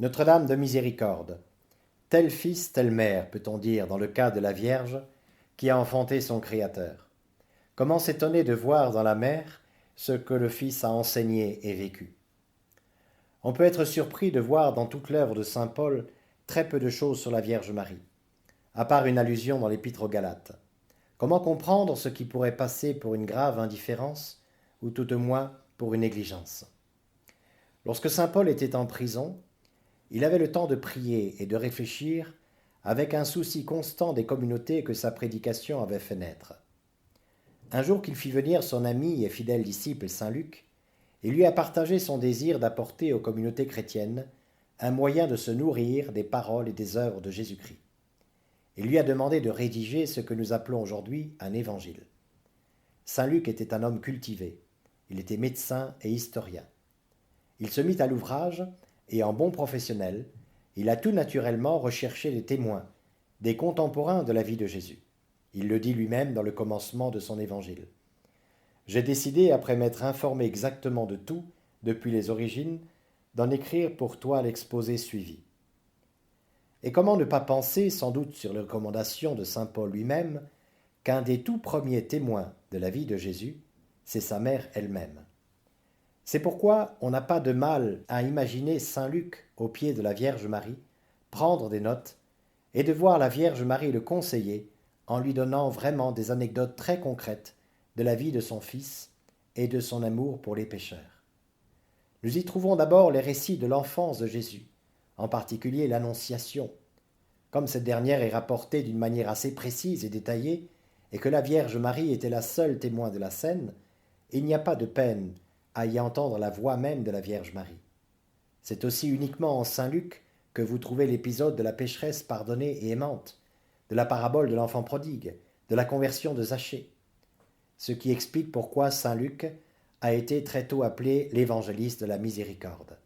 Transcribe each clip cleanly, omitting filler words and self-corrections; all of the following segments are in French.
Notre-Dame de Miséricorde. Tel fils, telle mère, peut-on dire, dans le cas de la Vierge qui a enfanté son Créateur. Comment s'étonner de voir dans la mère ce que le Fils a enseigné et vécu. On peut être surpris de voir dans toute l'œuvre de saint Paul très peu de choses sur la Vierge Marie, à part une allusion dans l'Épître aux Galates. Comment comprendre ce qui pourrait passer pour une grave indifférence, ou tout au moins pour une négligence? Lorsque saint Paul était en prison, il avait le temps de prier et de réfléchir avec un souci constant des communautés que sa prédication avait fait naître. Un jour qu'il fit venir son ami et fidèle disciple saint Luc, il lui a partagé son désir d'apporter aux communautés chrétiennes un moyen de se nourrir des paroles et des œuvres de Jésus-Christ. Il lui a demandé de rédiger ce que nous appelons aujourd'hui un évangile. Saint Luc était un homme cultivé, il était médecin et historien. Il se mit à l'ouvrage et en bon professionnel, il a tout naturellement recherché des témoins, des contemporains de la vie de Jésus. Il le dit lui-même dans le commencement de son évangile. J'ai décidé, après m'être informé exactement de tout, depuis les origines, d'en écrire pour toi l'exposé suivi. Et comment ne pas penser, sans doute sur les recommandations de saint Paul lui-même, qu'un des tout premiers témoins de la vie de Jésus, c'est sa mère elle-même. C'est pourquoi on n'a pas de mal à imaginer saint Luc au pied de la Vierge Marie, prendre des notes, et de voir la Vierge Marie le conseiller en lui donnant vraiment des anecdotes très concrètes de la vie de son Fils et de son amour pour les pécheurs. Nous y trouvons d'abord les récits de l'enfance de Jésus, en particulier l'Annonciation. Comme cette dernière est rapportée d'une manière assez précise et détaillée, et que la Vierge Marie était la seule témoin de la scène, il n'y a pas de peine à y entendre la voix même de la Vierge Marie. C'est aussi uniquement en saint Luc que vous trouvez l'épisode de la pécheresse pardonnée et aimante, de la parabole de l'enfant prodigue, de la conversion de Zachée. Ce qui explique pourquoi saint Luc a été très tôt appelé l'évangéliste de la miséricorde.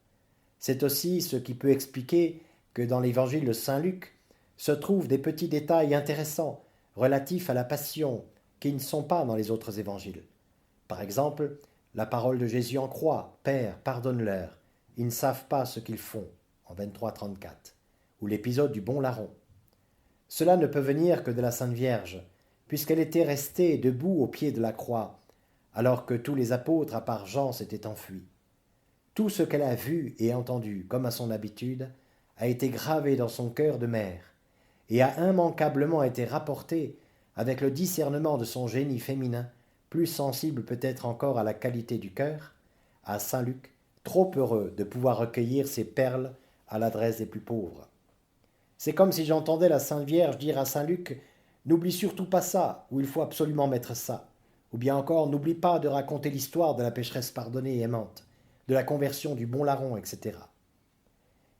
C'est aussi ce qui peut expliquer que dans l'évangile de saint Luc se trouvent des petits détails intéressants relatifs à la passion qui ne sont pas dans les autres évangiles. Par exemple, la parole de Jésus en croix, « Père, pardonne-leur, ils ne savent pas ce qu'ils font » en 23-34, ou l'épisode du bon larron. Cela ne peut venir que de la Sainte Vierge, puisqu'elle était restée debout au pied de la croix, alors que tous les apôtres, à part Jean, s'étaient enfuis. Tout ce qu'elle a vu et entendu, comme à son habitude, a été gravé dans son cœur de mère, et a immanquablement été rapporté avec le discernement de son génie féminin, plus sensible peut-être encore à la qualité du cœur, à saint Luc, trop heureux de pouvoir recueillir ces perles à l'adresse des plus pauvres. C'est comme si j'entendais la Sainte Vierge dire à saint Luc « N'oublie surtout pas ça, ou il faut absolument mettre ça », ou bien encore « N'oublie pas de raconter l'histoire de la pécheresse pardonnée et aimante, de la conversion du bon larron, etc. »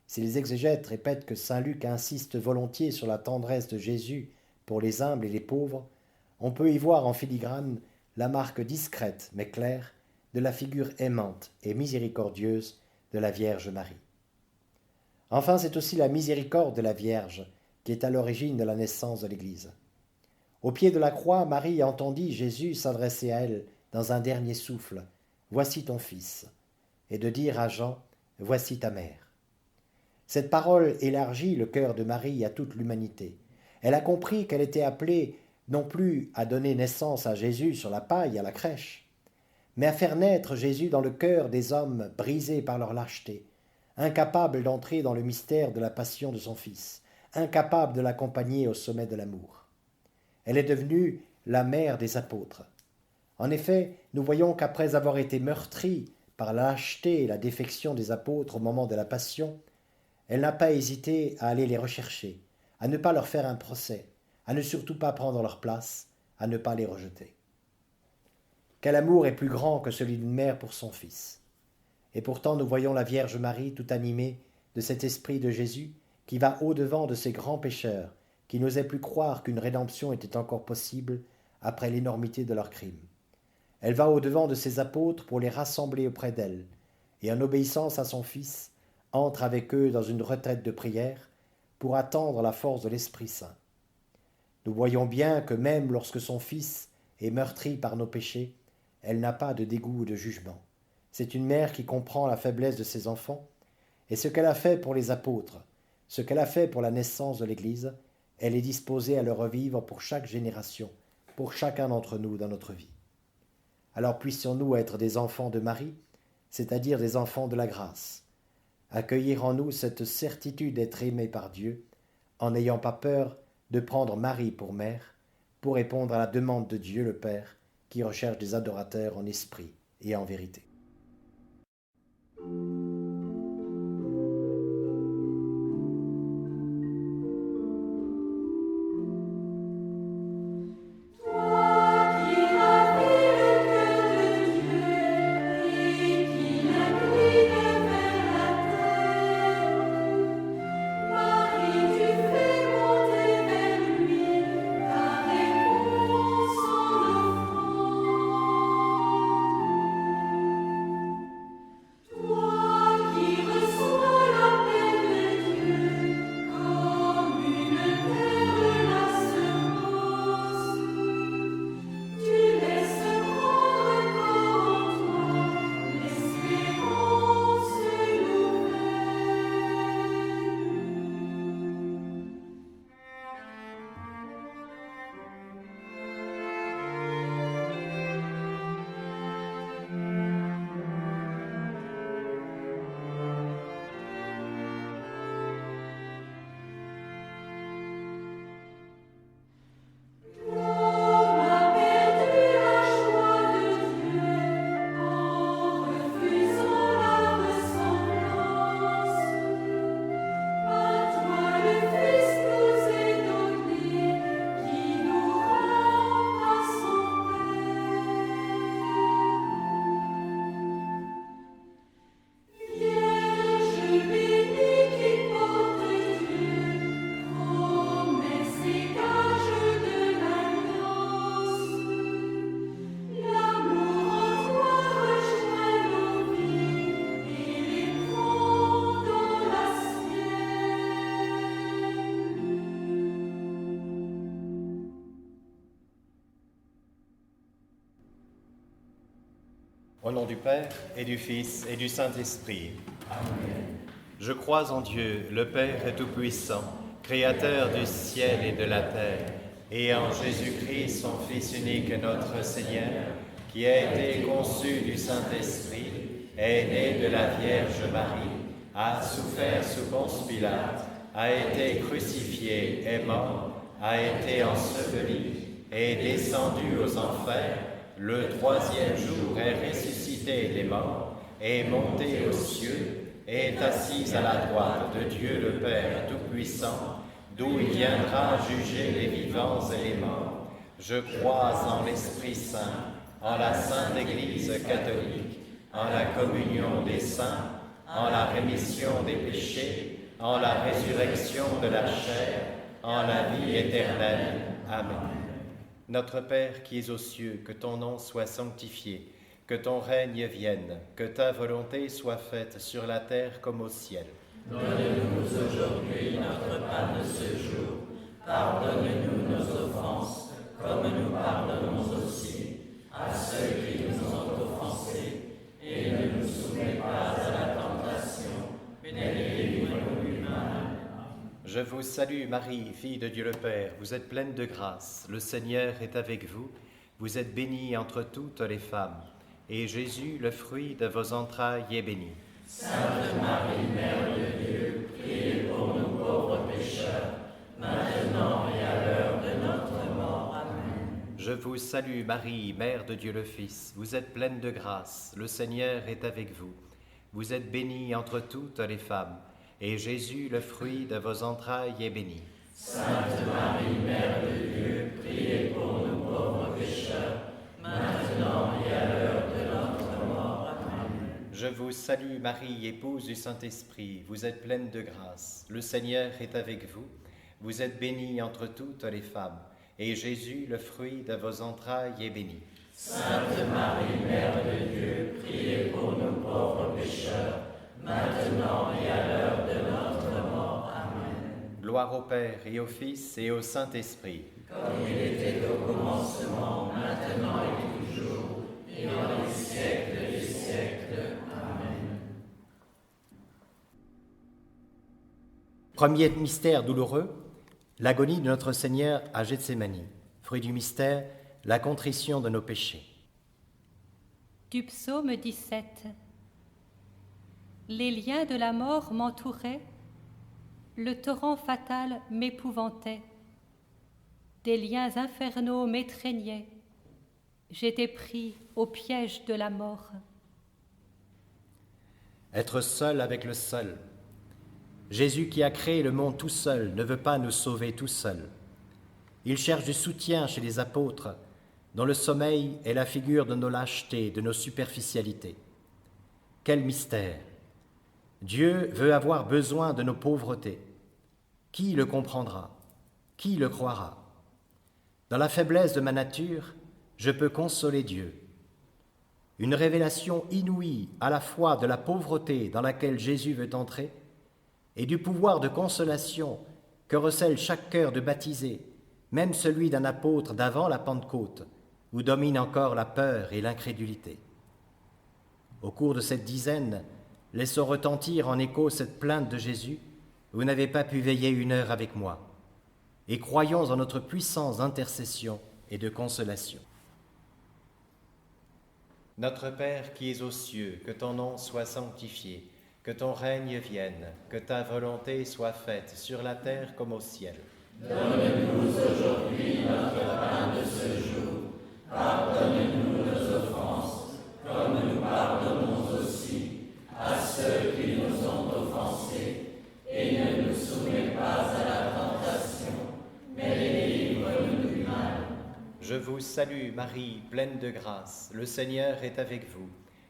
Si les exégètes répètent que saint Luc insiste volontiers sur la tendresse de Jésus pour les humbles et les pauvres, on peut y voir en filigrane la marque discrète mais claire de la figure aimante et miséricordieuse de la Vierge Marie. Enfin, c'est aussi la miséricorde de la Vierge qui est à l'origine de la naissance de l'Église. Au pied de la croix, Marie entendit Jésus s'adresser à elle dans un dernier souffle « Voici ton Fils » et de dire à Jean « Voici ta mère ». Cette parole élargit le cœur de Marie à toute l'humanité. Elle a compris qu'elle était appelée non plus à donner naissance à Jésus sur la paille à la crèche, mais à faire naître Jésus dans le cœur des hommes brisés par leur lâcheté, incapables d'entrer dans le mystère de la passion de son Fils, incapables de l'accompagner au sommet de l'amour. Elle est devenue la mère des apôtres. En effet, nous voyons qu'après avoir été meurtrie par la lâcheté et la défection des apôtres au moment de la passion, elle n'a pas hésité à aller les rechercher, à ne pas leur faire un procès, à ne surtout pas prendre leur place, à ne pas les rejeter. Quel amour est plus grand que celui d'une mère pour son Fils? Et pourtant nous voyons la Vierge Marie tout animée de cet esprit de Jésus qui va au-devant de ces grands pécheurs qui n'osaient plus croire qu'une rédemption était encore possible après l'énormité de leurs crimes. Elle va au-devant de ses apôtres pour les rassembler auprès d'elle, et en obéissance à son Fils, entre avec eux dans une retraite de prière pour attendre la force de l'Esprit Saint. Nous voyons bien que même lorsque son Fils est meurtri par nos péchés, elle n'a pas de dégoût ou de jugement. C'est une mère qui comprend la faiblesse de ses enfants Et ce qu'elle a fait pour les apôtres, ce qu'elle a fait pour la naissance de l'Église, elle est disposée à le revivre pour chaque génération, pour chacun d'entre nous dans notre vie. Alors puissions-nous être des enfants de Marie, c'est-à-dire des enfants de la grâce, accueillir en nous cette certitude d'être aimés par Dieu, en n'ayant pas peur de prendre Marie pour mère, pour répondre à la demande de Dieu le Père, qui recherche des adorateurs en esprit et en vérité. Au nom du Père, et du Fils, et du Saint-Esprit. Amen. Je crois en Dieu, le Père et Tout-Puissant, Créateur du ciel et de la terre, et en Jésus-Christ, son Fils unique, notre Seigneur, qui a été conçu du Saint-Esprit, est né de la Vierge Marie, a souffert sous Ponce Pilate, a été crucifié, est mort, a été enseveli, est descendu aux enfers. Le troisième jour est ressuscité des morts, est monté aux cieux, est assis à la droite de Dieu le Père Tout-Puissant, d'où il viendra juger les vivants et les morts. Je crois en l'Esprit Saint, en la Sainte Église catholique, en la communion des saints, en la rémission des péchés, en la résurrection de la chair, en la vie éternelle. Amen. Notre Père qui es aux cieux, que ton nom soit sanctifié, que ton règne vienne, que ta volonté soit faite sur la terre comme au ciel. Donne-nous aujourd'hui notre pain de ce jour. Pardonne-nous nos offenses, comme nous pardonnons aussi à ceux qui nous ont offensés. Et ne nous soumets pas à la tentation, mais délivre-nous du mal. Je vous salue Marie, fille de Dieu le Père, vous êtes pleine de grâce, le Seigneur est avec vous, vous êtes bénie entre toutes les femmes, et Jésus, le fruit de vos entrailles, est béni. Sainte Marie, Mère de Dieu, priez pour nous pauvres pécheurs, maintenant et à l'heure de notre mort. Amen. Je vous salue Marie, Mère de Dieu le Fils, vous êtes pleine de grâce, le Seigneur est avec vous, vous êtes bénie entre toutes les femmes, et Jésus, le fruit de vos entrailles, est béni. Sainte Marie, Mère de Dieu, priez pour nous pauvres pécheurs, maintenant et à l'heure de notre mort. Amen. Je vous salue Marie, épouse du Saint-Esprit, vous êtes pleine de grâce, le Seigneur est avec vous, vous êtes bénie entre toutes les femmes, et Jésus, le fruit de vos entrailles, est béni. Sainte Marie, Mère de Dieu, priez pour nous pauvres pécheurs, maintenant et à l'heure de notre mort. Amen. Gloire au Père et au Fils et au Saint-Esprit. Comme il était au commencement, maintenant et toujours, et dans les siècles des siècles. Amen. Premier mystère douloureux, l'agonie de notre Seigneur à Gethsémani. Fruit du mystère, la contrition de nos péchés. Du psaume 17. Les liens de la mort m'entouraient, le torrent fatal m'épouvantait, des liens infernaux m'étreignaient, j'étais pris au piège de la mort. Être seul avec le seul. Jésus qui a créé le monde tout seul ne veut pas nous sauver tout seul. Il cherche du soutien chez les apôtres, dont le sommeil est la figure de nos lâchetés, de nos superficialités. Quel mystère! Dieu veut avoir besoin de nos pauvretés. Qui le comprendra? Qui le croira? Dans la faiblesse de ma nature, je peux consoler Dieu. Une révélation inouïe à la fois de la pauvreté dans laquelle Jésus veut entrer et du pouvoir de consolation que recèle chaque cœur de baptisé, même celui d'un apôtre d'avant la Pentecôte, où domine encore la peur et l'incrédulité. Au cours de cette dizaine, laissons retentir en écho cette plainte de Jésus, « Vous n'avez pas pu veiller une heure avec moi », et croyons en notre puissance d'intercession et de consolation. Notre Père qui es aux cieux, que ton nom soit sanctifié, que ton règne vienne, que ta volonté soit faite sur la terre comme au ciel. Donne-nous aujourd'hui notre pain de ce jour. Pardonne-nous nos offenses, comme nous pardonnons aussi à ceux qui nous ont offensés. Et ne nous soumets pas à la tentation, mais délivre-nous du mal. Je vous salue Marie, pleine de grâce, le Seigneur est avec vous.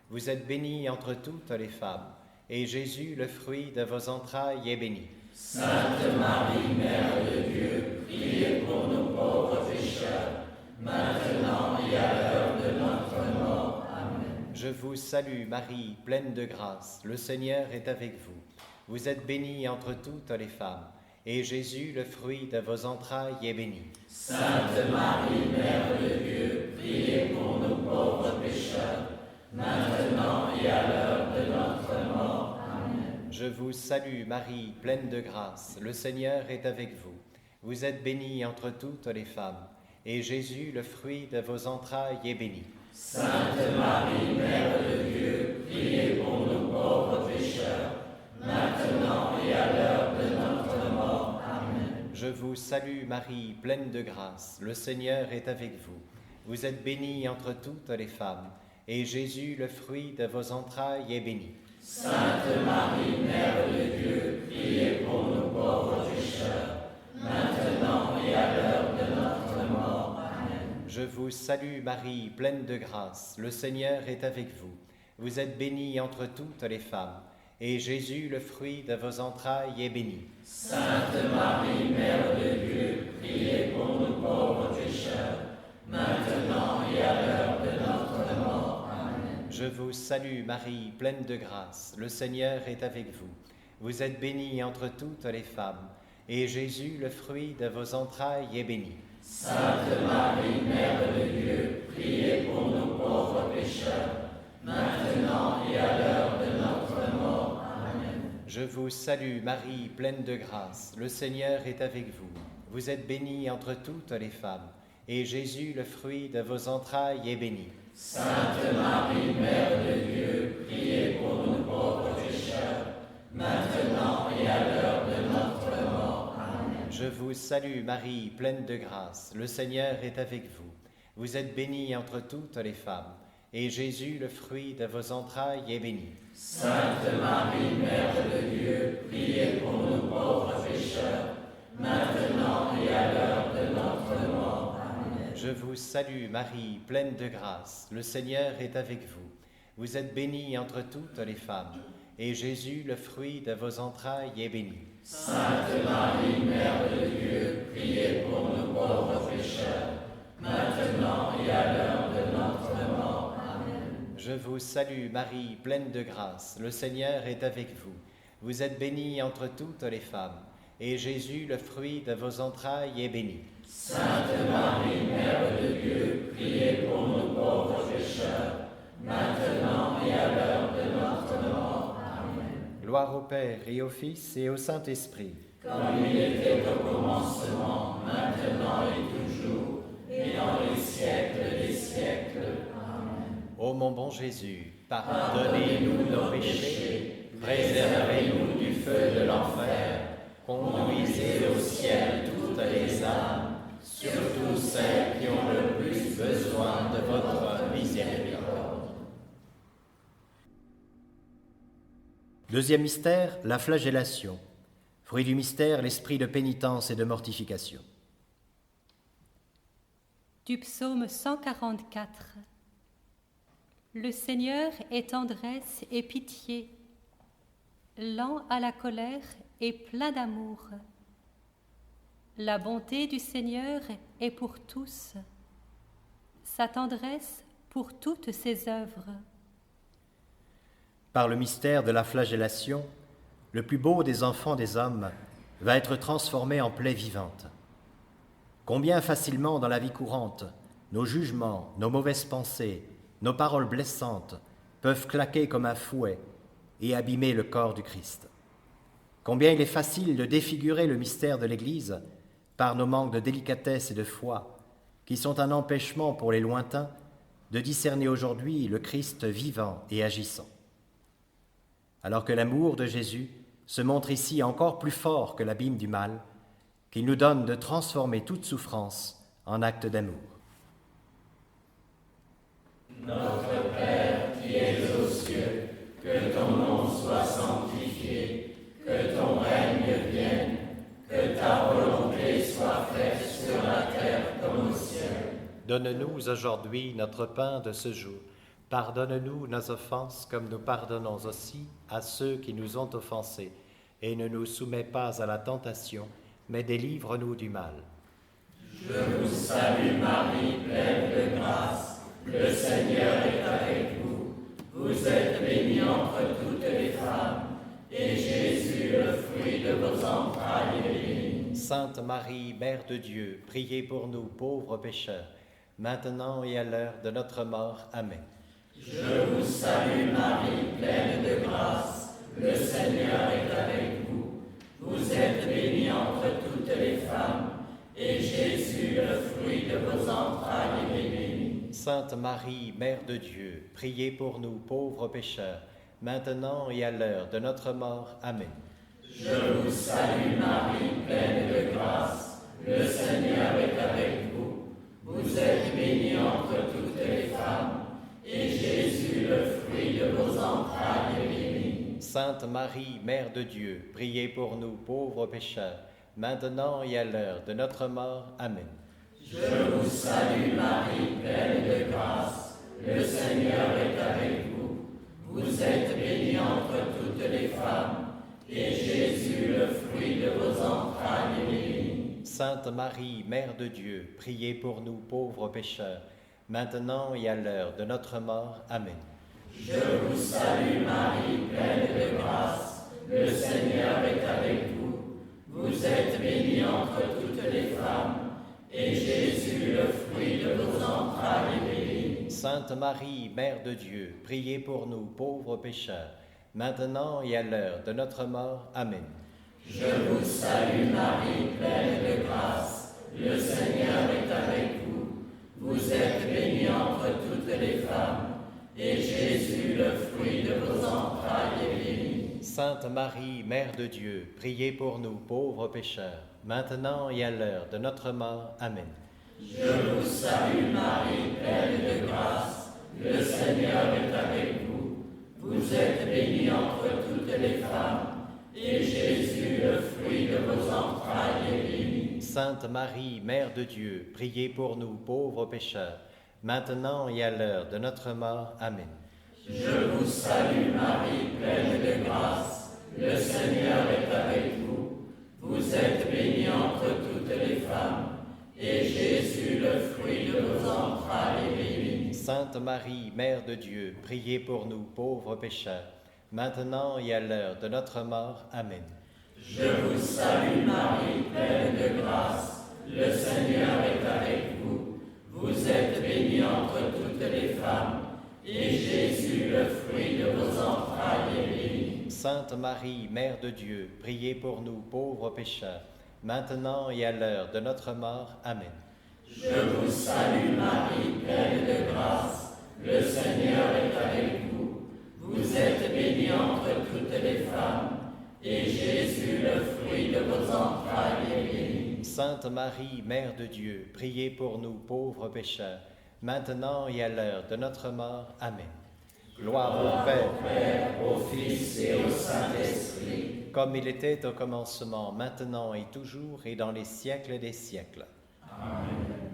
Vous êtes bénie entre toutes les femmes, et Jésus, le fruit de vos entrailles, est béni. Sainte Marie, Mère de Dieu, priez pour nous pauvres pécheurs, maintenant et à l'heure de notre mort. Amen. Je vous salue Marie, pleine de grâce, le Seigneur est avec vous. Vous êtes bénie entre toutes les femmes, et Jésus, le fruit de vos entrailles, est béni. Sainte Marie, Mère de Dieu, priez pour nous pauvres pécheurs, maintenant et à l'heure de notre mort. Amen. Je vous salue Marie, pleine de grâce, le Seigneur est avec vous. Vous êtes bénie entre toutes les femmes, et Jésus, le fruit de vos entrailles, est béni. Sainte Marie, Mère de Dieu, priez pour nous pauvres pécheurs, maintenant et à l'heure de notre mort. Amen. Je vous salue Marie, pleine de grâce, le Seigneur est avec vous. Vous êtes bénie entre toutes les femmes, et Jésus, le fruit de vos entrailles, est béni. Sainte Marie, Mère de Dieu, priez pour nous pauvres pécheurs, maintenant et à l'heure de notre mort. Amen. Je vous salue Marie, pleine de grâce, le Seigneur est avec vous. Vous êtes bénie entre toutes les femmes, et Jésus, le fruit de vos entrailles, est béni. Sainte Marie, Mère de Dieu, priez pour nous pauvres pécheurs, maintenant et à l'heure de notre mort. Amen. Je vous salue Marie, pleine de grâce, le Seigneur est avec vous. Vous êtes bénie entre toutes les femmes, et Jésus, le fruit de vos entrailles, est béni. Sainte Marie, Mère de Dieu, priez pour nous pauvres pécheurs, maintenant et à l'heure de notre mort. Amen. Je vous salue Marie, pleine de grâce, le Seigneur est avec vous. Vous êtes bénie entre toutes les femmes, et Jésus, le fruit de vos entrailles, est béni. Sainte Marie, Mère de Dieu, priez pour nous pauvres pécheurs, maintenant et à l'heure de notre mort. Amen. Je vous salue Marie, pleine de grâce, le Seigneur est avec vous. Vous êtes bénie entre toutes les femmes, et Jésus, le fruit de vos entrailles, est béni. Sainte Marie, Mère de Dieu, priez pour nous pauvres pécheurs, maintenant et à l'heure de notre mort. Amen. Je vous salue Marie, pleine de grâce, le Seigneur est avec vous. Vous êtes bénie entre toutes les femmes, et Jésus, le fruit de vos entrailles, est béni. Sainte Marie, Mère de Dieu, priez pour nous pauvres pécheurs, maintenant et à l'heure de notre mort. Amen. Je vous salue Marie, pleine de grâce, le Seigneur est avec vous. Vous êtes bénie entre toutes les femmes, et Jésus, le fruit de vos entrailles, est béni. Sainte Marie, Mère de Dieu, priez pour nous pauvres pécheurs, maintenant et à l'heure de notre mort. Amen. Gloire au Père et au Fils et au Saint-Esprit. comme il était au commencement, maintenant et toujours, et dans les siècles des siècles. Amen. Ô mon bon Jésus, pardonnez-nous nos péchés, préservez-nous du feu de l'enfer, conduisez au ciel toutes les âmes, surtout celles qui ont le plus besoin de votre miséricorde. Deuxième mystère, la flagellation. Fruit du mystère, l'esprit de pénitence et de mortification. Du psaume 144. Le Seigneur est tendresse et pitié, lent à la colère et plein d'amour. La bonté du Seigneur est pour tous, sa tendresse pour toutes ses œuvres. Par le mystère de la flagellation, le plus beau des enfants des hommes va être transformé en plaie vivante. Combien facilement dans la vie courante, nos jugements, nos mauvaises pensées, nos paroles blessantes peuvent claquer comme un fouet et abîmer le corps du Christ. Combien il est facile de défigurer le mystère de l'Église par nos manques de délicatesse et de foi, qui sont un empêchement pour les lointains de discerner aujourd'hui le Christ vivant et agissant. Alors que l'amour de Jésus se montre ici encore plus fort que l'abîme du mal, qu'il nous donne de transformer toute souffrance en acte d'amour. Notre Père qui es aux cieux, que ton nom soit sanctifié, que ton règne vienne, que ta volonté soit faite sur la terre comme au ciel. Donne-nous aujourd'hui notre pain de ce jour. Pardonne-nous nos offenses comme nous pardonnons aussi à ceux qui nous ont offensés. Et ne nous soumets pas à la tentation, mais délivre-nous du mal. Je vous salue Marie, pleine de grâce, le Seigneur est avec vous. Vous êtes bénie entre toutes les femmes, et Jésus, le fruit de vos entrailles, est béni. Sainte Marie, Mère de Dieu, priez pour nous pauvres pécheurs, maintenant et à l'heure de notre mort. Amen. Je vous salue Marie, pleine de grâce, le Seigneur est avec vous. Vous êtes bénie entre toutes les femmes, et Jésus, le fruit de vos entrailles, est béni. Sainte Marie, Mère de Dieu, priez pour nous pauvres pécheurs, maintenant et à l'heure de notre mort. Amen. Je vous salue Marie, pleine de grâce, le Seigneur est avec vous. Vous êtes bénie entre toutes les femmes, et Jésus, le fruit de vos entrailles, est béni. Sainte Marie, Mère de Dieu, priez pour nous pauvres pécheurs, maintenant et à l'heure de notre mort. Amen. Je vous salue Marie, pleine de grâce, le Seigneur est avec vous. Vous êtes bénie entre toutes les femmes, et Jésus, le fruit de vos entrailles, est béni. Sainte Marie, Mère de Dieu, priez pour nous pauvres pécheurs, maintenant et à l'heure de notre mort. Amen. Je vous salue Marie, pleine de grâce, le Seigneur est avec vous. Vous êtes bénie entre toutes les femmes, et Jésus, le fruit de vos entrailles, est béni. Sainte Marie, Mère de Dieu, priez pour nous pauvres pécheurs, maintenant et à l'heure de notre mort. Amen. Je vous salue Marie, pleine de grâce, le Seigneur est avec vous. Vous êtes bénie entre toutes les femmes, et Jésus, le fruit de vos entrailles, est béni. Sainte Marie, Mère de Dieu, priez pour nous pauvres pécheurs, maintenant et à l'heure de notre mort. Amen. Je vous salue Marie, pleine de grâce, le Seigneur est avec vous. Vous êtes bénie entre toutes les femmes, et Jésus, le fruit de vos entrailles, est béni. Sainte Marie, Mère de Dieu, priez pour nous pauvres pécheurs, maintenant et à l'heure de notre mort. Amen. Je vous salue Marie, pleine de grâce, le Seigneur est avec vous. Vous êtes bénie entre toutes les femmes, et Jésus, le fruit de vos entrailles, est béni. Sainte Marie, Mère de Dieu, priez pour nous pauvres pécheurs, maintenant et à l'heure de notre mort. Amen. Je vous salue Marie, pleine de grâce, le Seigneur est avec vous. Vous êtes bénie entre toutes les femmes, et Jésus, le fruit de vos entrailles, est béni. Sainte Marie, Mère de Dieu, priez pour nous pauvres pécheurs, maintenant et à l'heure de notre mort. Amen. Je vous salue Marie, pleine de grâce, le Seigneur est avec vous. Vous êtes bénie entre toutes les femmes, et Jésus, le fruit de vos entrailles, est béni. Sainte Marie, Mère de Dieu, priez pour nous pauvres pécheurs, maintenant et à l'heure de notre mort. Amen. Gloire au Père, au Fils et au Saint-Esprit, comme il était au commencement, maintenant et toujours, et dans les siècles des siècles. Amen.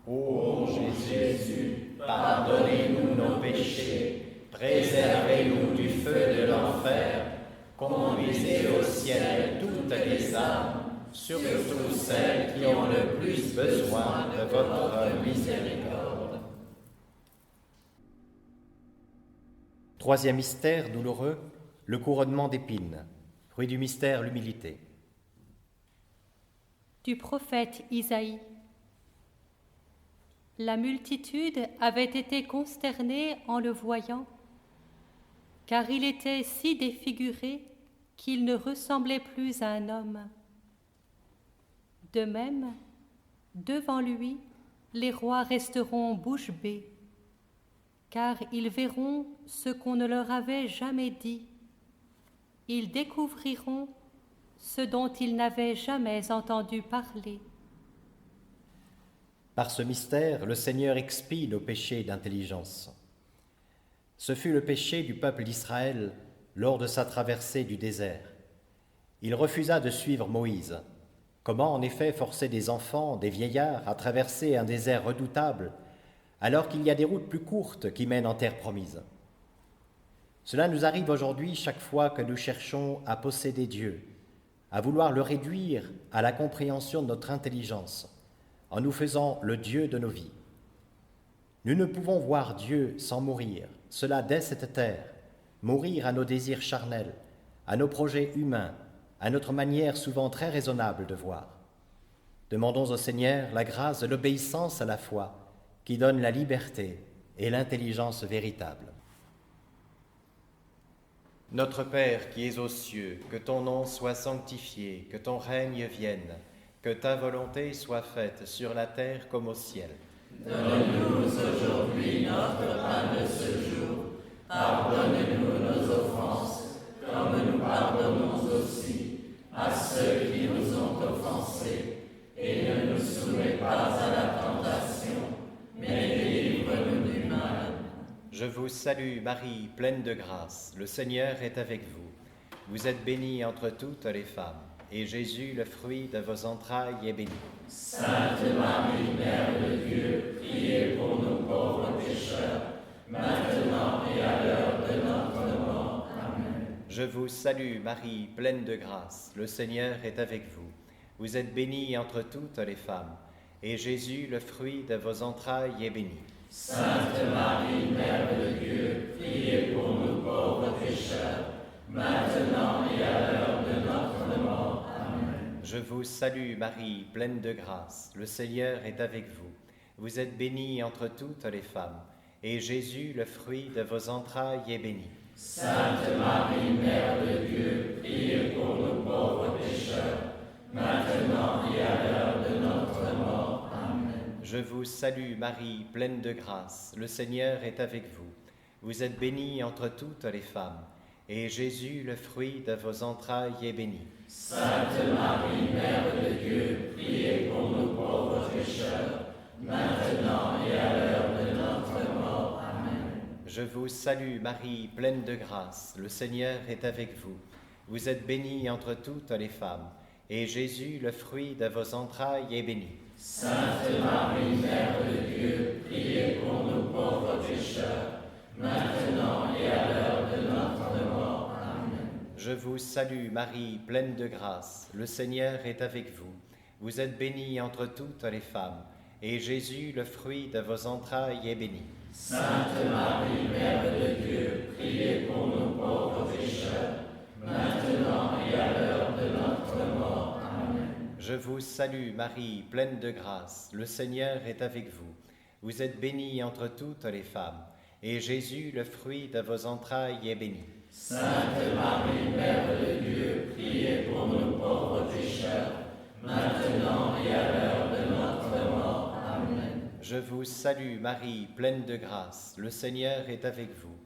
Ô Jésus, pardonnez-nous nos péchés, préservez-nous du feu de l'enfer, conduisez au ciel toutes les âmes, surtout celles qui ont le plus besoin de votre miséricorde. Troisième mystère douloureux, le couronnement d'épines. Fruit du mystère, l'humilité. Du prophète Isaïe. La multitude avait été consternée en le voyant, car il était si défiguré qu'il ne ressemblait plus à un homme. De même, devant lui, les rois resteront bouche bée, car ils verront ce qu'on ne leur avait jamais dit. Ils découvriront ce dont ils n'avaient jamais entendu parler. Par ce mystère, le Seigneur expie nos péchés d'intelligence. Ce fut le péché du peuple d'Israël lors de sa traversée du désert. Il refusa de suivre Moïse. Comment en effet forcer des enfants, des vieillards à traverser un désert redoutable, alors qu'il y a des routes plus courtes qui mènent en terre promise? Cela nous arrive aujourd'hui chaque fois que nous cherchons à posséder Dieu, à vouloir le réduire à la compréhension de notre intelligence, en nous faisant le Dieu de nos vies. Nous ne pouvons voir Dieu sans mourir, cela dès cette terre, mourir à nos désirs charnels, à nos projets humains, à notre manière souvent très raisonnable de voir. Demandons au Seigneur la grâce de l'obéissance à la foi, qui donne la liberté et l'intelligence véritable. Notre Père qui es aux cieux, que ton nom soit sanctifié, que ton règne vienne, que ta volonté soit faite sur la terre comme au ciel. Donne-nous aujourd'hui notre pain de ce jour. Pardonne-nous nos offenses, comme nous pardonnons aussi à ceux qui nous ont offensés. Et ne nous soumets pas à la tentation, mais délivre-nous du mal. Je vous salue Marie, pleine de grâce, le Seigneur est avec vous. Vous êtes bénie entre toutes les femmes, et Jésus, le fruit de vos entrailles, est béni. Sainte Marie, Mère de Dieu, priez pour nous pauvres pécheurs, maintenant et à l'heure de notre mort. Amen. Je vous salue Marie, pleine de grâce, le Seigneur est avec vous. Vous êtes bénie entre toutes les femmes, et Jésus, le fruit de vos entrailles, est béni. Sainte Marie, Mère de Dieu, priez pour nous pauvres pécheurs, maintenant et à l'heure de notre mort. Amen. Je vous salue Marie, pleine de grâce, le Seigneur est avec vous. Vous êtes bénie entre toutes les femmes, et Jésus, le fruit de vos entrailles, est béni. Sainte Marie, Mère de Dieu, priez pour nous pauvres pécheurs, maintenant et à l'heure de notre mort. Amen. Je vous salue Marie, pleine de grâce, le Seigneur est avec vous. Vous êtes bénie entre toutes les femmes, et Jésus, le fruit de vos entrailles, est béni. Sainte Marie, Mère de Dieu, priez pour nous pauvres pécheurs, maintenant et à l'heure de notre mort. Amen. Je vous salue Marie, pleine de grâce, le Seigneur est avec vous. Vous êtes bénie entre toutes les femmes, et Jésus, le fruit de vos entrailles, est béni. Sainte Marie, Mère de Dieu, priez pour nous pauvres pécheurs, maintenant et à l'heure de notre mort. Amen. Je vous salue Marie, pleine de grâce, le Seigneur est avec vous. Vous êtes bénie entre toutes les femmes, et Jésus, le fruit de vos entrailles, est béni. Sainte Marie, Mère de Dieu, priez pour nous pauvres pécheurs, maintenant et à l'heure de notre mort. Amen. Je vous salue Marie, pleine de grâce, le Seigneur est avec vous. Vous êtes bénie entre toutes les femmes, et Jésus, le fruit de vos entrailles, est béni. Sainte Marie, Mère de Dieu, priez pour nous pauvres pécheurs, maintenant et à l'heure de notre mort. Amen. Je vous salue Marie, pleine de grâce, le Seigneur est avec vous.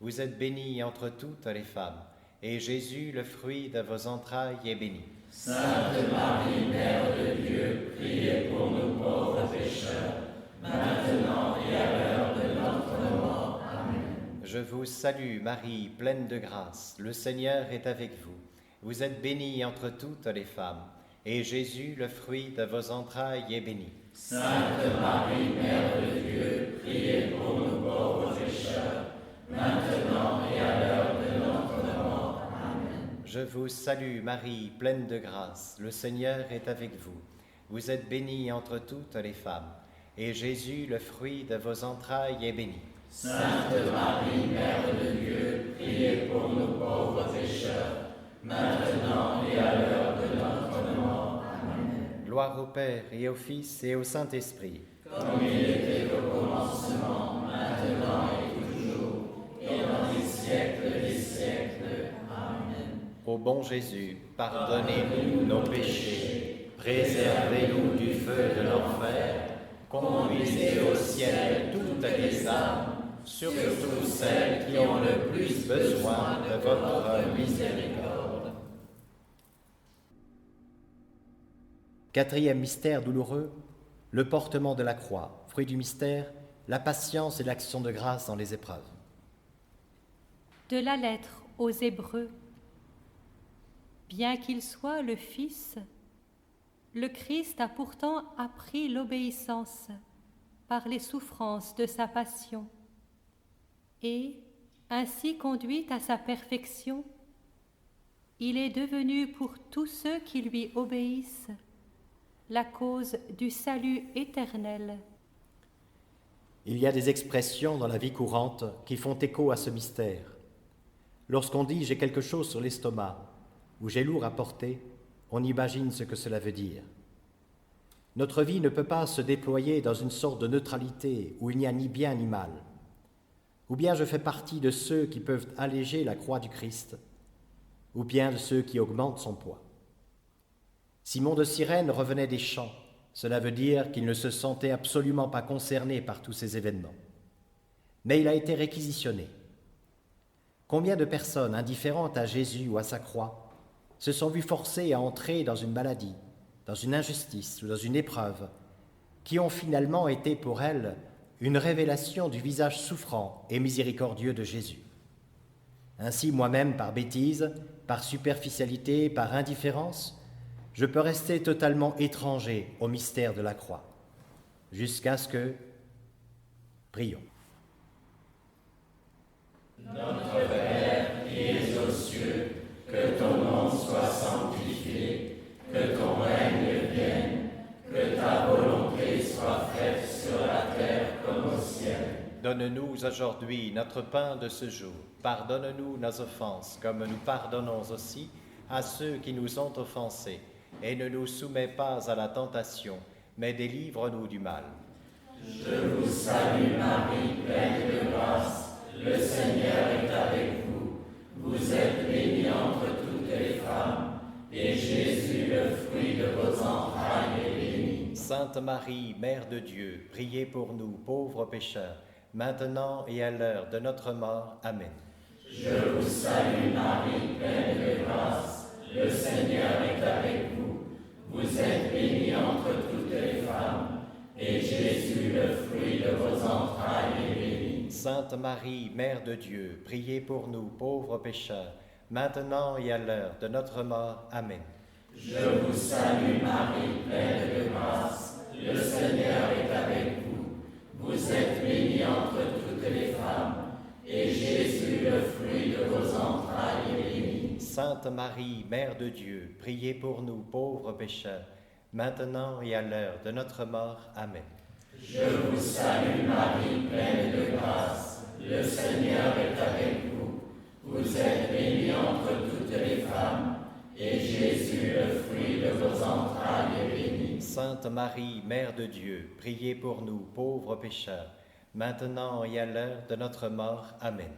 Vous êtes bénie entre toutes les femmes, et Jésus, le fruit de vos entrailles, est béni. Sainte Marie, Mère de Dieu, priez pour nous pauvres pécheurs, maintenant et à l'heure de notre mort. Amen. Je vous salue Marie, pleine de grâce, le Seigneur est avec vous. Vous êtes bénie entre toutes les femmes, et Jésus, le fruit de vos entrailles, est béni. Sainte Marie, Mère de Dieu, priez pour nous pauvres pécheurs, maintenant et à l'heure de notre mort. Amen. Je vous salue Marie, pleine de grâce, le Seigneur est avec vous. Vous êtes bénie entre toutes les femmes, et Jésus, le fruit de vos entrailles, est béni. Sainte Marie, Mère de Dieu, priez pour nous pauvres pécheurs, maintenant et à l'heure de notre mort. Amen. Gloire au Père et au Fils et au Saint-Esprit. Comme il était au commencement, maintenant et toujours, et dans les siècles des siècles. Amen. Ô bon Jésus, pardonnez-nous nos péchés, préservez-nous du feu de l'enfer, conduisez au ciel toutes les âmes, surtout celles qui ont le plus besoin de votre miséricorde. Quatrième mystère douloureux, le portement de la croix. Fruit du mystère, la patience et l'action de grâce dans les épreuves. De la lettre aux Hébreux. Bien qu'il soit le Fils, le Christ a pourtant appris l'obéissance par les souffrances de sa passion et, ainsi conduit à sa perfection, il est devenu pour tous ceux qui lui obéissent la cause du salut éternel. Il y a des expressions dans la vie courante qui font écho à ce mystère. Lorsqu'on dit « j'ai quelque chose sur l'estomac » ou « j'ai lourd à porter », on imagine ce que cela veut dire. Notre vie ne peut pas se déployer dans une sorte de neutralité où il n'y a ni bien ni mal. Ou bien je fais partie de ceux qui peuvent alléger la croix du Christ, ou bien de ceux qui augmentent son poids. Simon de Cyrène revenait des champs. Cela veut dire qu'il ne se sentait absolument pas concerné par tous ces événements. Mais il a été réquisitionné. Combien de personnes indifférentes à Jésus ou à sa croix se sont vues forcées à entrer dans une maladie, dans une injustice ou dans une épreuve, qui ont finalement été pour elles une révélation du visage souffrant et miséricordieux de Jésus. Ainsi, moi-même, par bêtise, par superficialité, par indifférence, je peux rester totalement étranger au mystère de la croix, jusqu'à ce que... Prions. Notre Père qui es aux cieux, que ton nom soit sanctifié, que ton règne vienne, que ta volonté soit faite sur la terre comme au ciel. Donne-nous aujourd'hui notre pain de ce jour. Pardonne-nous nos offenses, comme nous pardonnons aussi à ceux qui nous ont offensés. Et ne nous soumets pas à la tentation, mais délivre-nous du mal. Je vous salue Marie, pleine de grâce, le Seigneur est avec vous. Vous êtes bénie entre toutes les femmes, et Jésus, le fruit de vos entrailles, est béni. Sainte Marie, Mère de Dieu, priez pour nous, pauvres pécheurs, maintenant et à l'heure de notre mort. Amen. Je vous salue Marie, pleine de grâce, le Seigneur est avec vous. Vous êtes bénie entre toutes les femmes, et Jésus, le fruit de vos entrailles, est béni. Sainte Marie, Mère de Dieu, priez pour nous, pauvres pécheurs, maintenant et à l'heure de notre mort. Amen. Je vous salue Marie, pleine de grâce, le Seigneur est avec vous. Vous êtes bénie entre toutes les femmes, et Jésus, le fruit de vos entrailles, est béni. Sainte Marie, Mère de Dieu, priez pour nous, pauvres pécheurs, maintenant et à l'heure de notre mort. Amen. Je vous salue Marie, pleine de grâce, le Seigneur est avec vous. Vous êtes bénie entre toutes les femmes, et Jésus, le fruit de vos entrailles, est béni. Sainte Marie, Mère de Dieu, priez pour nous, pauvres pécheurs, maintenant et à l'heure de notre mort. Amen.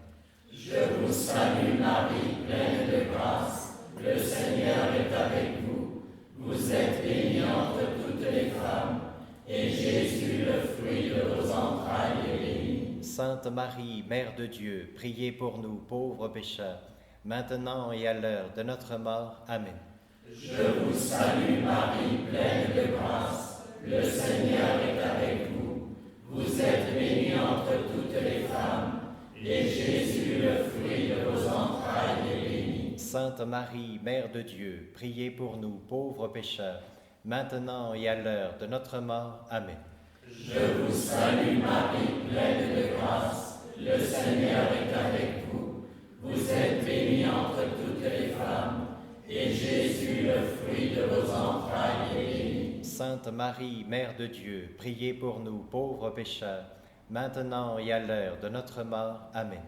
Je vous salue Marie, pleine de grâce, le Seigneur est avec vous. Vous êtes bénie entre toutes les femmes, et Jésus, le fruit de vos entrailles, est béni. Sainte Marie, Mère de Dieu, priez pour nous pauvres pécheurs, maintenant et à l'heure de notre mort. Amen. Je vous salue Marie, pleine de grâce, le Seigneur est avec vous. Vous êtes bénie entre toutes les femmes, et Jésus, le fruit de vos entrailles, est béni. Sainte Marie, Mère de Dieu, priez pour nous pauvres pécheurs, maintenant et à l'heure de notre mort. Amen. Je vous salue Marie, pleine de grâce, le Seigneur est avec vous. Vous êtes bénie entre toutes les femmes, et Jésus, le fruit de vos entrailles, est béni. Sainte Marie, Mère de Dieu, priez pour nous pauvres pécheurs, maintenant et à l'heure de notre mort. Amen.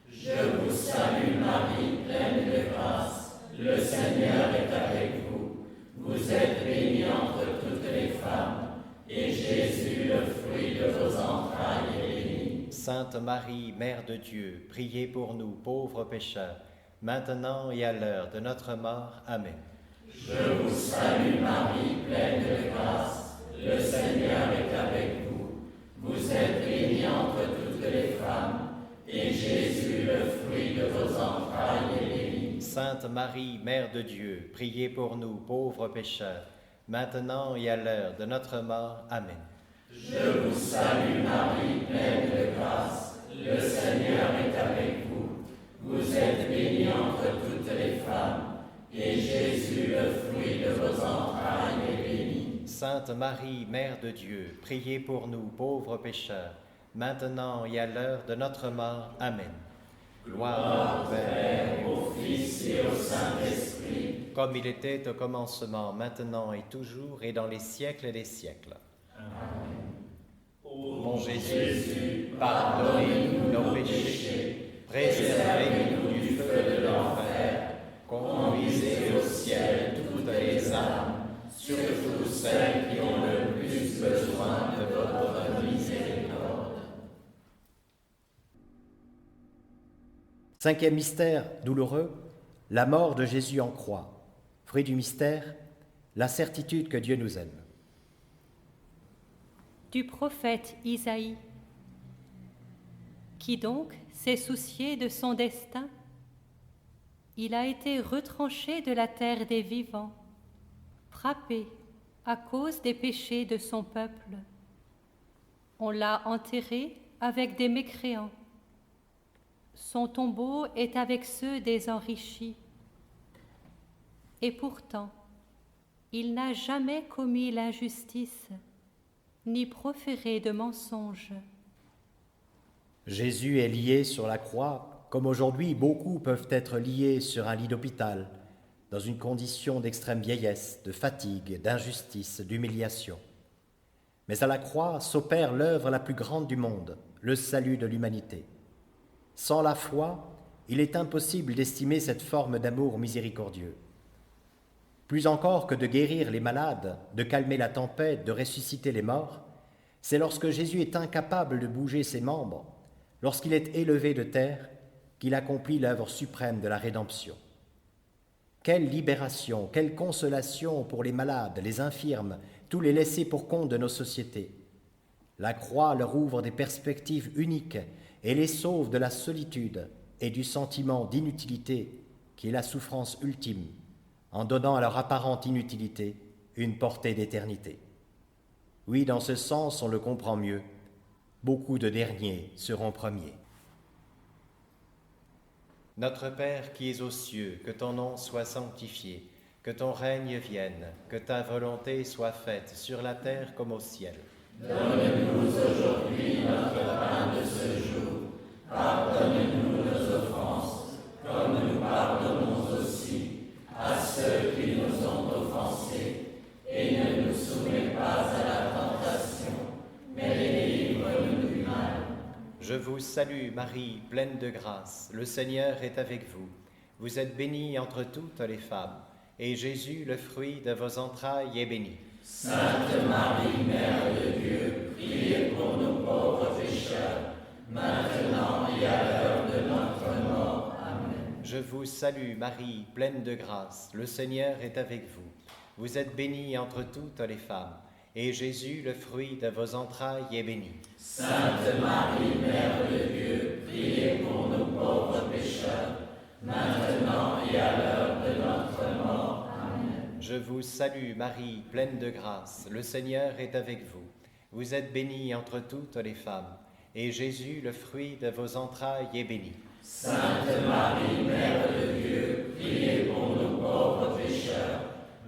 Je vous salue Marie, pleine de grâce, le Seigneur est avec vous. Vous êtes bénie entre toutes les femmes, et Jésus, le fruit de vos entrailles, est béni. Sainte Marie, Mère de Dieu, priez pour nous pauvres pécheurs, maintenant et à l'heure de notre mort. Amen. Je vous salue Marie, pleine de grâce, le Seigneur est avec vous. Vous êtes bénie entre toutes les femmes, et Jésus, le fruit de vos entrailles, est béni. Sainte Marie, Mère de Dieu, priez pour nous pauvres pécheurs, maintenant et à l'heure de notre mort. Amen. Je vous salue Marie, pleine de grâce, le Seigneur est avec vous. Vous êtes bénie entre toutes les femmes, et Jésus, le fruit de vos entrailles, est béni. Sainte Marie, Mère de Dieu, priez pour nous pauvres pécheurs, maintenant et à l'heure de notre mort. Amen. Gloire au Père, au Fils et au Saint-Esprit, comme il était au commencement, maintenant et toujours, et dans les siècles des siècles. Mon Jésus, pardonnez-nous nos péchés, préservez-nous du feu de l'enfer, conduisez au ciel toutes les âmes, surtout celles qui ont le plus besoin de votre miséricorde. Cinquième mystère douloureux, la mort de Jésus en croix. Fruit du mystère, la certitude que Dieu nous aime. Du prophète Isaïe, qui donc s'est soucié de son destin. Il a été retranché de la terre des vivants, frappé à cause des péchés de son peuple. On l'a enterré avec des mécréants. Son tombeau est avec ceux des enrichis. Et pourtant, il n'a jamais commis l'injustice, ni proféré de mensonges. Jésus est lié sur la croix, comme aujourd'hui beaucoup peuvent être liés sur un lit d'hôpital, dans une condition d'extrême vieillesse, de fatigue, d'injustice, d'humiliation. Mais à la croix s'opère l'œuvre la plus grande du monde, le salut de l'humanité. Sans la foi, il est impossible d'estimer cette forme d'amour miséricordieux. Plus encore que de guérir les malades, de calmer la tempête, de ressusciter les morts, c'est lorsque Jésus est incapable de bouger ses membres, lorsqu'il est élevé de terre, qu'il accomplit l'œuvre suprême de la rédemption. Quelle libération, quelle consolation pour les malades, les infirmes, tous les laissés pour compte de nos sociétés. La croix leur ouvre des perspectives uniques et les sauve de la solitude et du sentiment d'inutilité qui est la souffrance ultime, en donnant à leur apparente inutilité une portée d'éternité. Oui, dans ce sens, on le comprend mieux. Beaucoup de derniers seront premiers. Notre Père qui es aux cieux, que ton nom soit sanctifié, que ton règne vienne, que ta volonté soit faite sur la terre comme au ciel. Donne-nous aujourd'hui notre pain de ce jour. Pardonne-nous nos offenses, comme nous pardonnons aussi à ceux qui nous ont offensés. Et ne nous soumets pas à la tentation, mais délivre-nous du mal. Je vous salue Marie, pleine de grâce, le Seigneur est avec vous. Vous êtes bénie entre toutes les femmes, et Jésus, le fruit de vos entrailles, est béni. Sainte Marie, Mère de Dieu, priez pour nous pauvres pécheurs, maintenant et à l'heure de notre mort. vous salue Marie, pleine de grâce, le Seigneur est avec vous. Vous êtes bénie entre toutes les femmes, et Jésus, le fruit de vos entrailles, est béni. Sainte Marie, Mère de Dieu, priez pour nous pauvres pécheurs, maintenant et à l'heure de notre mort. Amen. Je vous salue Marie, pleine de grâce, le Seigneur est avec vous. Vous êtes bénie entre toutes les femmes, et Jésus, le fruit de vos entrailles, est béni. Sainte Marie, Mère de Dieu, priez pour nous pauvres pécheurs,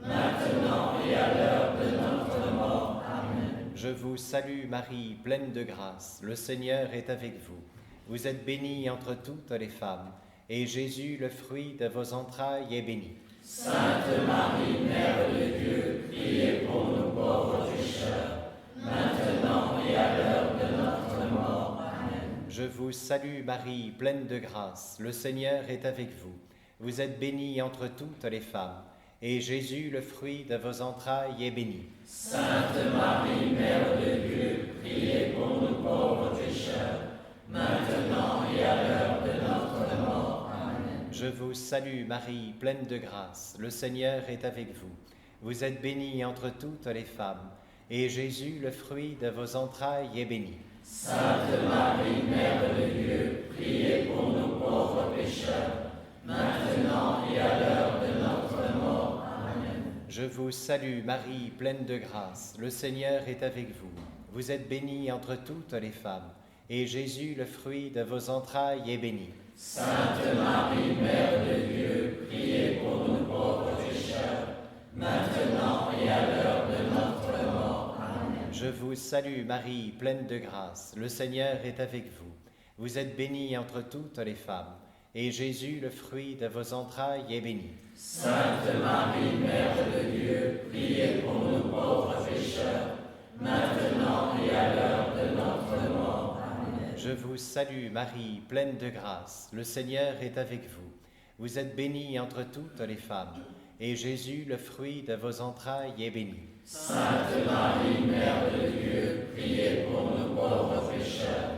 maintenant et à l'heure de notre mort. Amen. Je vous salue Marie, pleine de grâce, le Seigneur est avec vous. Vous êtes bénie entre toutes les femmes, et Jésus, le fruit de vos entrailles, est béni. Sainte Marie, Mère de Dieu, priez pour nous pauvres pécheurs, maintenant et à l'heure de notre mort. Amen. Je vous salue Marie, pleine de grâce, le Seigneur est avec vous. Vous êtes bénie entre toutes les femmes, et Jésus, le fruit de vos entrailles, est béni. Sainte Marie, Mère de Dieu, priez pour nous pauvres pécheurs, maintenant et à l'heure de notre mort. Amen. Je vous salue Marie, pleine de grâce, le Seigneur est avec vous. Vous êtes bénie entre toutes les femmes, et Jésus, le fruit de vos entrailles, est béni. Sainte Marie, Mère de Dieu, priez pour nous pauvres pécheurs, maintenant et à l'heure de notre mort. Amen. Je vous salue Marie, pleine de grâce, le Seigneur est avec vous. Vous êtes bénie entre toutes les femmes, et Jésus, le fruit de vos entrailles, est béni. Sainte Marie, Mère de Dieu, priez pour nous pauvres pécheurs, maintenant et à l'heure de notre mort. Amen. Je vous salue Marie, pleine de grâce, le Seigneur est avec vous. Vous êtes bénie entre toutes les femmes, et Jésus, le fruit de vos entrailles, est béni. Sainte Marie, Mère de Dieu, priez pour nous pauvres pécheurs, maintenant et à l'heure de notre mort. Amen. Je vous salue Marie, pleine de grâce, le Seigneur est avec vous. Vous êtes bénie entre toutes les femmes, et Jésus, le fruit de vos entrailles, est béni. Sainte Marie, Mère de Dieu, priez pour nous pauvres pécheurs,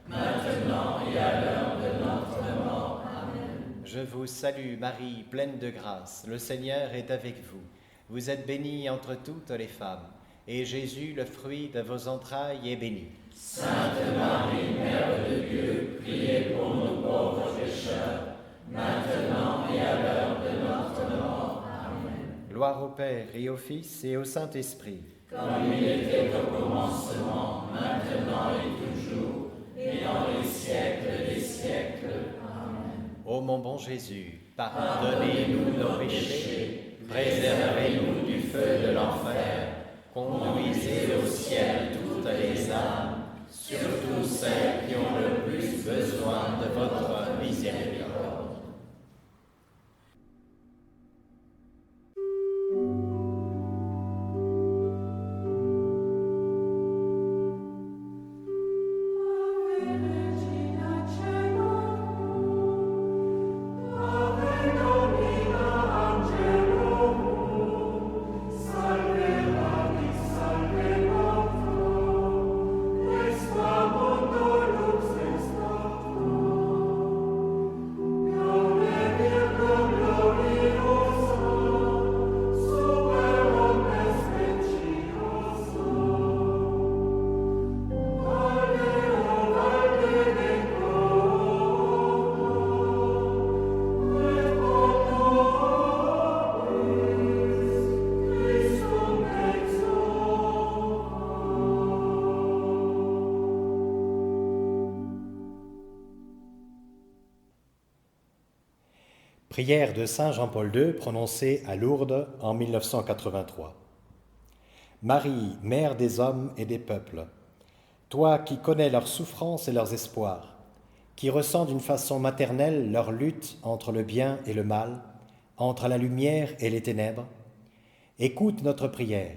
maintenant et à l'heure de notre mort. Amen. Je vous salue Marie, pleine de grâce, le Seigneur est avec vous. Vous êtes bénie entre toutes les femmes, et Jésus, le fruit de vos entrailles, est béni. Sainte Marie, Mère de Dieu, priez pour nous pauvres pécheurs, maintenant et à l'heure de notre mort. Amen. Gloire au Père et au Fils et au Saint-Esprit. Comme il était au commencement, maintenant et toujours, et dans les siècles des siècles. Amen. Ô mon bon Jésus, pardonnez-nous nos péchés, préservez-nous du feu de l'enfer, conduisez au ciel toutes les âmes, surtout celles qui ont le plus besoin de votre miséricorde. Prière de Saint Jean-Paul II prononcée à Lourdes en 1983. Marie, mère des hommes et des peuples, toi qui connais leurs souffrances et leurs espoirs, qui ressens d'une façon maternelle leur lutte entre le bien et le mal, entre la lumière et les ténèbres, écoute notre prière.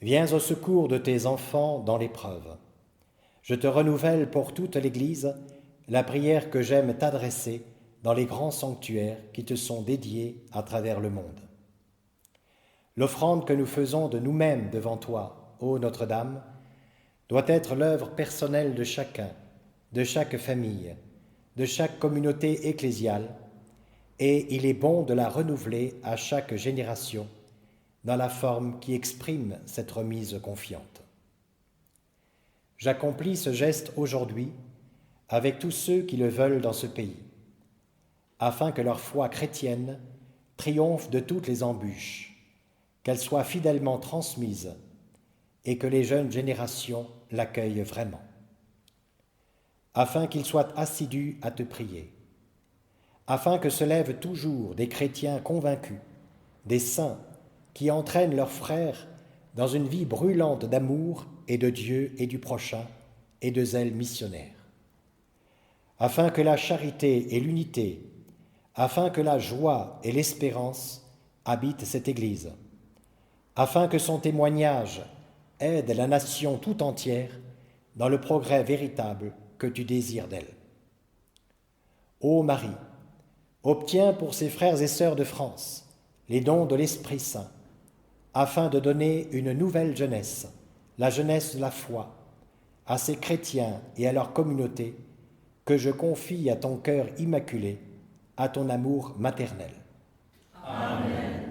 Viens au secours de tes enfants dans l'épreuve. Je te renouvelle pour toute l'Église la prière que j'aime t'adresser dans les grands sanctuaires qui te sont dédiés à travers le monde. L'offrande que nous faisons de nous-mêmes devant toi, ô Notre-Dame, doit être l'œuvre personnelle de chacun, de chaque famille, de chaque communauté ecclésiale, et il est bon de la renouveler à chaque génération dans la forme qui exprime cette remise confiante. J'accomplis ce geste aujourd'hui avec tous ceux qui le veulent dans ce pays, afin que leur foi chrétienne triomphe de toutes les embûches, qu'elle soit fidèlement transmise et que les jeunes générations l'accueillent vraiment, afin qu'ils soient assidus à te prier, afin que se lèvent toujours des chrétiens convaincus, des saints qui entraînent leurs frères dans une vie brûlante d'amour et de Dieu et du prochain et de zèle missionnaire, afin que la charité et l'unité, afin que la joie et l'espérance habitent cette Église, afin que son témoignage aide la nation tout entière dans le progrès véritable que tu désires d'elle. Ô Marie, obtiens pour ses frères et sœurs de France les dons de l'Esprit Saint, afin de donner une nouvelle jeunesse, la jeunesse de la foi, à ces chrétiens et à leur communauté que je confie à ton cœur immaculé, à ton amour maternel. Amen.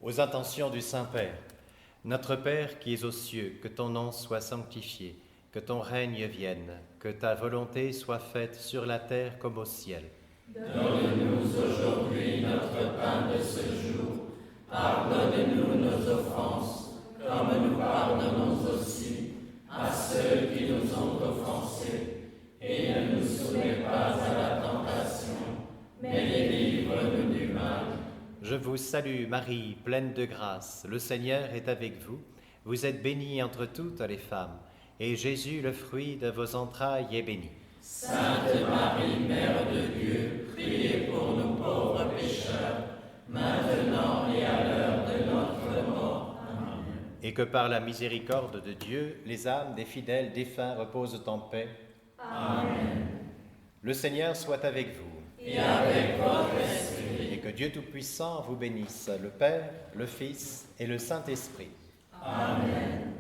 Aux intentions du Saint-Père, notre Père qui es aux cieux, que ton nom soit sanctifié, que ton règne vienne, que ta volonté soit faite sur la terre comme au ciel. Donne-nous aujourd'hui notre pain de ce jour. Pardonne-nous nos offenses, comme nous pardonnons aussi à ceux qui nous ont offensés. Et ne nous soumets pas à la tentation, mais délivre-nous du mal. Je vous salue Marie, pleine de grâce, le Seigneur est avec vous. Vous êtes bénie entre toutes les femmes, et Jésus, le fruit de vos entrailles, est béni. Sainte Marie, Mère de Dieu, priez pour nous pauvres pécheurs, maintenant et à l'heure de notre mort. Amen. Et que par la miséricorde de Dieu, les âmes des fidèles défunts reposent en paix. Amen. Le Seigneur soit avec vous. Et avec votre esprit. Et que Dieu Tout-Puissant vous bénisse, le Père, le Fils et le Saint-Esprit. Amen.